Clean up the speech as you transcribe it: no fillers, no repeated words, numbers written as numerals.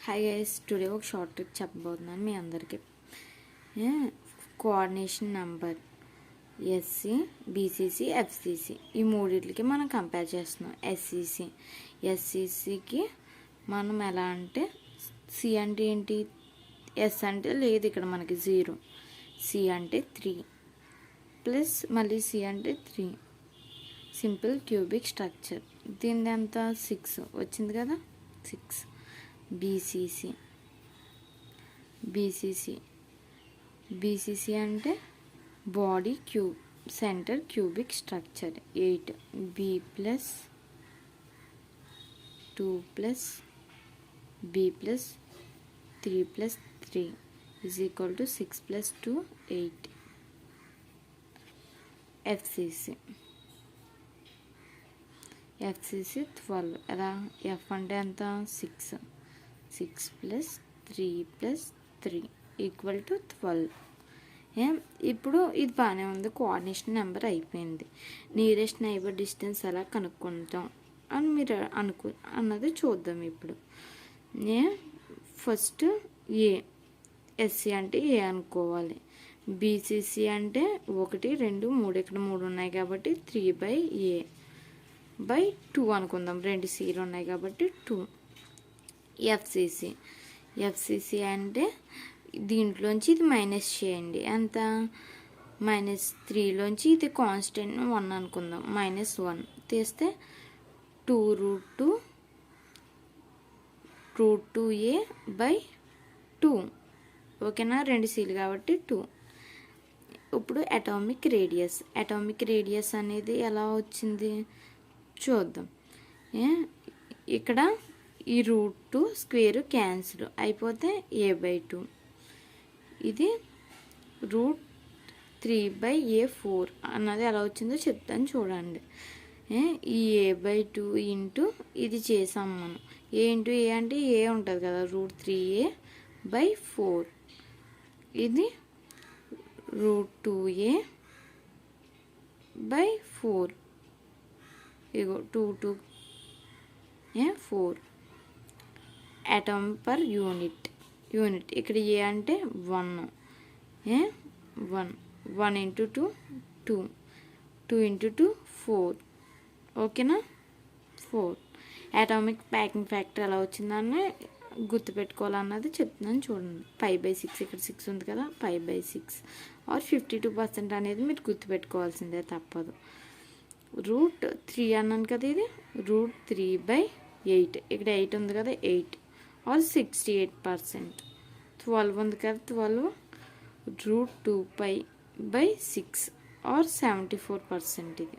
Hi guys, today ఒక short trick చెప్పబోతున్నాను మీ అందరికీ. Coordination number SC, BCC, FCC ఈ మూడింటికి మనం కంపేర్ చేస్తున్నాం. ఎస్సీసీకి మనం ఎలా అంటే సి అంటే ఏంటి, ఎస్ అంటే లేదు ఇక్కడ మనకి 0, సి అంటే 3 ప్లస్ మళ్ళీ సి అంటే 3. Simple cubic structure. దీని ఎంత 6 వచ్చింది కదా, 6. బీసీసీ అంటే body cube center cubic structure 8. B plus 2 plus B plus 3 plus 3 is equal to 6 plus 2 8. FCC 12. ఎలా, ఎఫ్ అంటే ఎంత 6 ప్లస్ 3 ప్లస్ 3 ఈక్వల్ టు 12. ఇప్పుడు ఇది బాగానే ఉంది, కోఆర్డినేషన్ నెంబర్ అయిపోయింది. నియరెస్ట్ నైబర్ డిస్టెన్స్ ఎలా కనుక్కుంటాం అని మీరు అన్నది చూద్దాం ఇప్పుడు. ఫస్ట్ ఎస్సీ అంటే ఏ అనుకోవాలి, బీసీసీ అంటే 1 2 3 ఇక్కడ 3 ఉన్నాయి కాబట్టి 3/a/2 అనుకుందాం, 2 సీలు ఉన్నాయి కాబట్టి 2. ఎఫ్సీసీ అంటే దీంట్లోంచి ఇది మైనస్ చేయండి, ఎంత -3లోంచి ఇది కాన్స్టెంట్ 1 అనుకుందాం, -1 తీస్తే 2√2a/2. ఓకేనా, 2 సీలు కాబట్టి 2. ఇప్పుడు అటామిక్ రేడియస్ అనేది ఎలా వచ్చింది చూద్దాం. ఇక్కడ ఈ √2 స్క్వేర్ క్యాన్సిల్ అయిపోతే a/2. ఇది √3/a/4 అన్నది ఎలా వచ్చిందో చెప్తాను చూడండి. ఈ a/2 ఇంటూ ఇది చేసాం మనం, a ఇంటూ a అంటే a ఉంటుంది కదా, √3a/4. ఇది √2a/4. ఇగో 2 4 atom per unit. ఇక్కడ ఏ అంటే 1 ఇంటూ 2 2 ఇంటూ 2 4. ఓకేనా, 4. అటామిక్ ప్యాకింగ్ ఫ్యాక్టర్ ఎలా వచ్చిందని గుర్తుపెట్టుకోవాలన్నది చెప్తున్నాను చూడండి. 5/6 ఇక్కడ 6 ఉంది కదా, 5/6 ఆర్ 52% అనేది మీరు గుర్తుపెట్టుకోవాల్సిందే, తప్పదు. √3 అన్నాను కదా, ఇది √3/8 ఇక్కడ 8 ఉంది కదా, 8 ఆర్ 68%. 12 ఉంది కదా, 12 √2π/6 ఆర్ 74% ఇది.